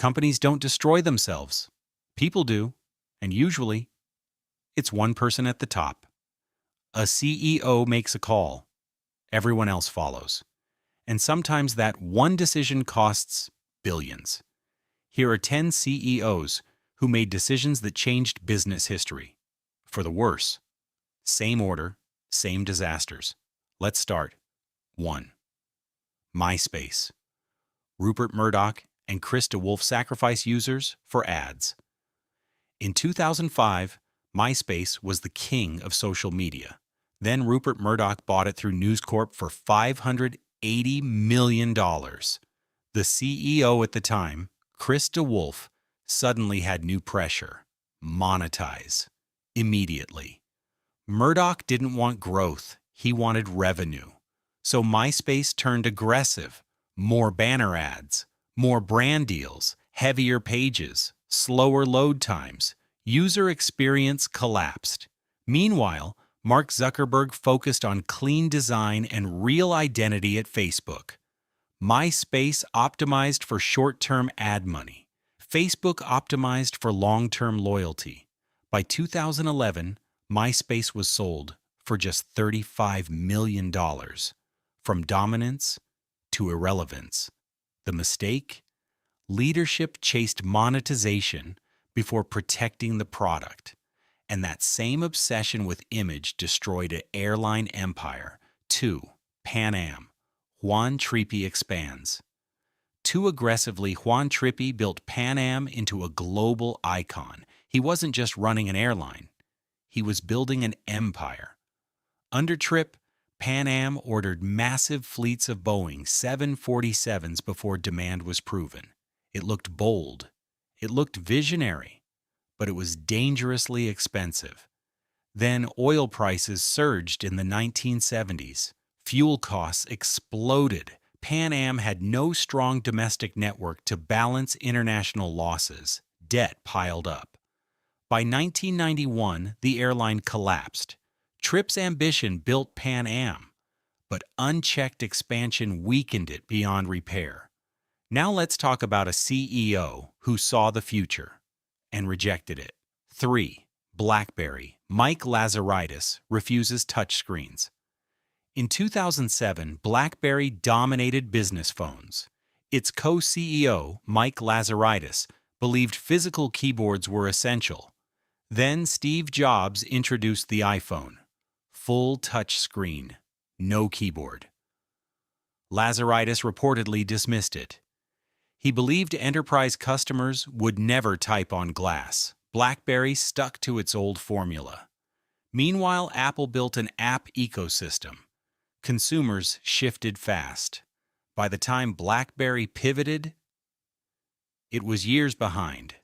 Companies don't destroy themselves. People do, and usually, it's one person at the top. A CEO makes a call. Everyone else follows. And sometimes that one decision costs billions. Here are 10 CEOs who made decisions that changed business history. For the worse. Same order, same disasters. Let's start. 1. MySpace. Rupert Murdoch and Chris DeWolf sacrifice users for ads. In 2005, MySpace was the king of social media. Then Rupert Murdoch bought it through News Corp for $580 million. The CEO at the time, Chris DeWolf, suddenly had new pressure. Monetize. Immediately. Murdoch didn't want growth, he wanted revenue. So MySpace turned aggressive. More banner ads, more brand deals, heavier pages, slower load times. User experience collapsed. Meanwhile, Mark Zuckerberg focused on clean design and real identity at Facebook. MySpace optimized for short-term ad money. Facebook optimized for long-term loyalty. By 2011, MySpace was sold for just $35 million. From dominance to irrelevance. The mistake? Leadership chased monetization before protecting the product. And that same obsession with image destroyed an airline empire. 2. Pan Am. Juan Trippe expands. Too aggressively, Juan Trippe built Pan Am into a global icon. He wasn't just running an airline. He was building an empire. Under Trippe, Pan Am ordered massive fleets of Boeing 747s before demand was proven. It looked bold. It looked visionary. But it was dangerously expensive. Then oil prices surged in the 1970s. Fuel costs exploded. Pan Am had no strong domestic network to balance international losses. Debt piled up. By 1991, the airline collapsed. Trippe's ambition built Pan Am, but unchecked expansion weakened it beyond repair. Now let's talk about a CEO who saw the future and rejected it. 3. BlackBerry. Mike Lazaridis refuses touchscreens. In 2007, BlackBerry dominated business phones. Its co-CEO, Mike Lazaridis, believed physical keyboards were essential. Then Steve Jobs introduced the iPhone. Full touch screen, no keyboard. Lazaridis reportedly dismissed it. He believed enterprise customers would never type on glass. BlackBerry stuck to its old formula. Meanwhile, Apple built an app ecosystem. Consumers shifted fast. By the time BlackBerry pivoted, it was years behind.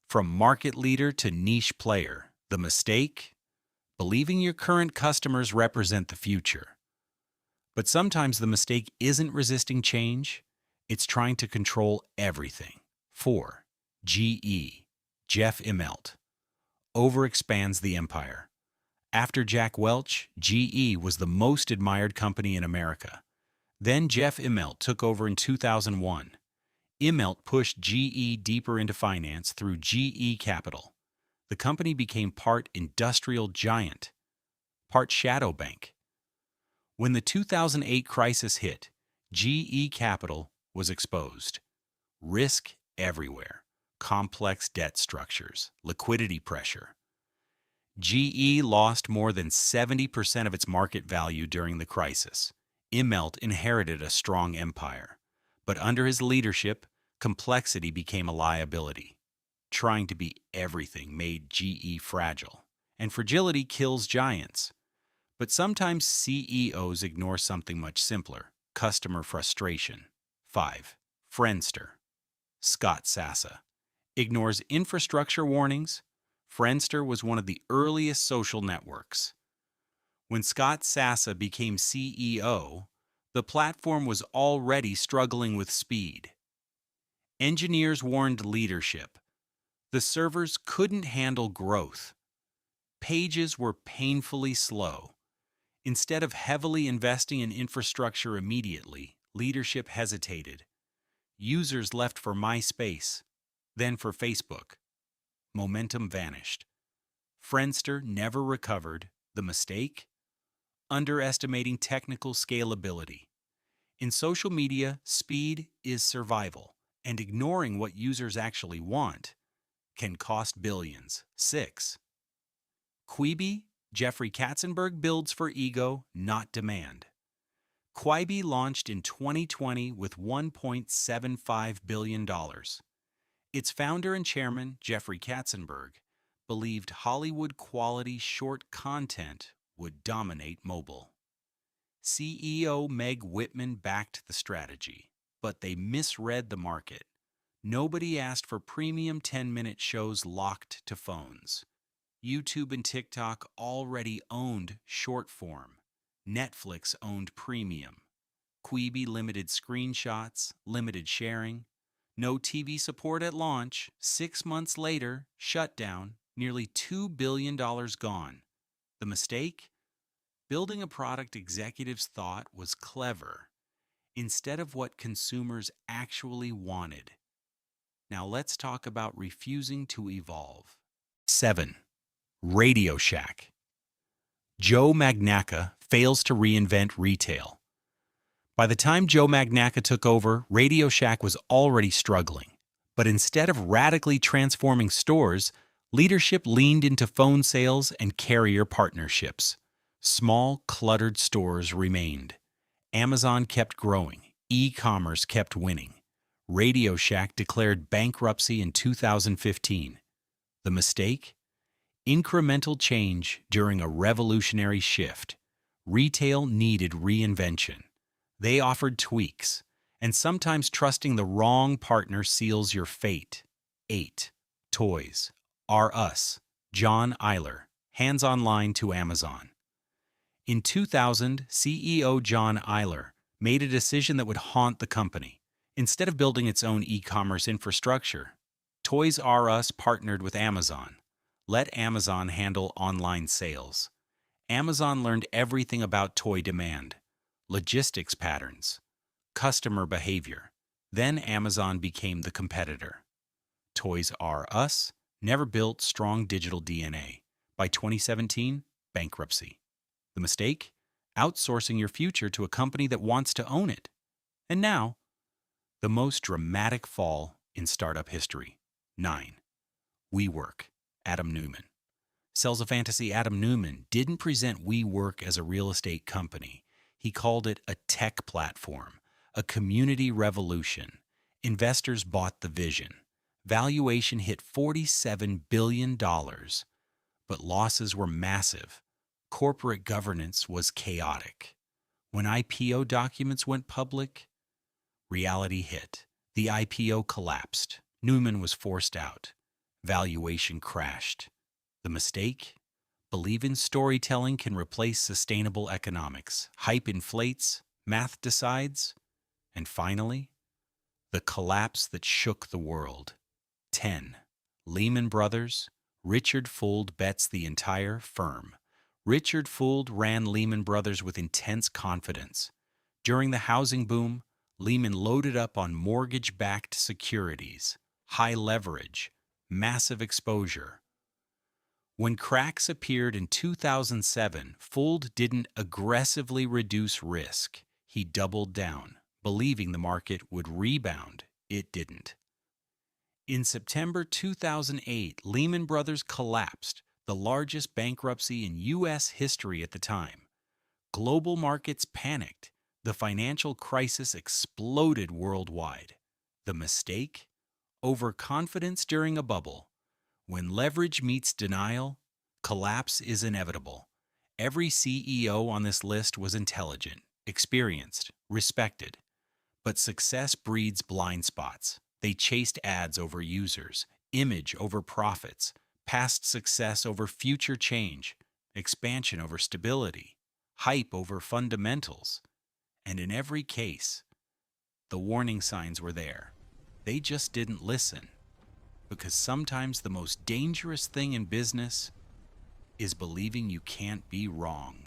From market leader to niche player. The mistake? Believing your current customers represent the future. But sometimes the mistake isn't resisting change, it's trying to control everything. 4. GE. Jeff Immelt. Overexpands the empire. After Jack Welch, GE was the most admired company in America. Then Jeff Immelt took over in 2001. Immelt pushed GE deeper into finance through GE Capital. The company became part industrial giant, part shadow bank. When the 2008 crisis hit, GE Capital was exposed. Risk everywhere, complex debt structures, liquidity pressure. GE lost more than 70% of its market value during the crisis. Immelt inherited a strong empire. But under his leadership, complexity became a liability. Trying to be everything made GE fragile, and fragility kills giants. But sometimes CEOs ignore something much simpler: customer frustration. 5. Friendster. Scott Sassa. Ignores infrastructure warnings. Friendster was one of the earliest social networks. When Scott Sassa became CEO, the platform was already struggling with speed. Engineers warned leadership. The servers couldn't handle growth. Pages were painfully slow. Instead of heavily investing in infrastructure immediately, leadership hesitated. Users left for MySpace. Then for Facebook, momentum vanished. Friendster never recovered. The mistake? Underestimating technical scalability. In social media, speed is survival, and ignoring what users actually want can cost billions. 6. Quibi, Jeffrey Katzenberg builds for ego, not demand. Quibi launched in 2020 with $1.75 billion. Its founder and chairman, Jeffrey Katzenberg, believed Hollywood-quality short content would dominate mobile. CEO Meg Whitman backed the strategy, but they misread the market. Nobody asked for premium 10-minute shows locked to phones. YouTube and TikTok already owned short form. Netflix owned premium. Quibi limited screenshots, limited sharing. No TV support at launch. 6 months later, shutdown, nearly $2 billion gone. The mistake? Building a product executives thought was clever, instead of what consumers actually wanted. Now let's talk about refusing to evolve. 7. Radio Shack. Joe Magnacca fails to reinvent retail. By the time Joe Magnacca took over, Radio Shack was already struggling. But instead of radically transforming stores, leadership leaned into phone sales and carrier partnerships. Small, cluttered stores remained. Amazon kept growing. E-commerce kept winning. Radio Shack declared bankruptcy in 2015. The mistake? Incremental change during a revolutionary shift. Retail needed reinvention. They offered tweaks, and sometimes trusting the wrong partner seals your fate. 8. Toys R Us. John Eyler, hands online to Amazon. In 2000, CEO John Eyler made a decision that would haunt the company. Instead of building its own e-commerce infrastructure, Toys R Us partnered with Amazon. Let Amazon handle online sales. Amazon learned everything about toy demand, logistics patterns, customer behavior. Then Amazon became the competitor. Toys R Us never built strong digital DNA. By 2017, bankruptcy. The mistake? Outsourcing your future to a company that wants to own it. And now, the most dramatic fall in startup history. 9. WeWork. Adam Neumann. Cells of Fantasy Adam Neumann didn't present WeWork as a real estate company. He called it a tech platform, a community revolution. Investors bought the vision. Valuation hit $47 billion, but losses were massive. Corporate governance was chaotic. When IPO documents went public, reality hit. The IPO collapsed. Neumann was forced out. Valuation crashed. The mistake? Believe in storytelling can replace sustainable economics. Hype inflates, math decides. And finally, the collapse that shook the world. 10. Lehman Brothers. Richard Fuld bets the entire firm. Richard Fuld ran Lehman Brothers with intense confidence. During the housing boom, Lehman loaded up on mortgage-backed securities, high leverage, massive exposure. When cracks appeared in 2007, Fuld didn't aggressively reduce risk. He doubled down, believing the market would rebound. It didn't. In September 2008, Lehman Brothers collapsed, the largest bankruptcy in U.S. history at the time. Global markets panicked. The financial crisis exploded worldwide. The mistake? Overconfidence during a bubble. When leverage meets denial, collapse is inevitable. Every CEO on this list was intelligent, experienced, respected. But success breeds blind spots. They chased ads over users, image over profits, past success over future change, expansion over stability, hype over fundamentals. And in every case, the warning signs were there. They just didn't listen. Because sometimes the most dangerous thing in business is believing you can't be wrong.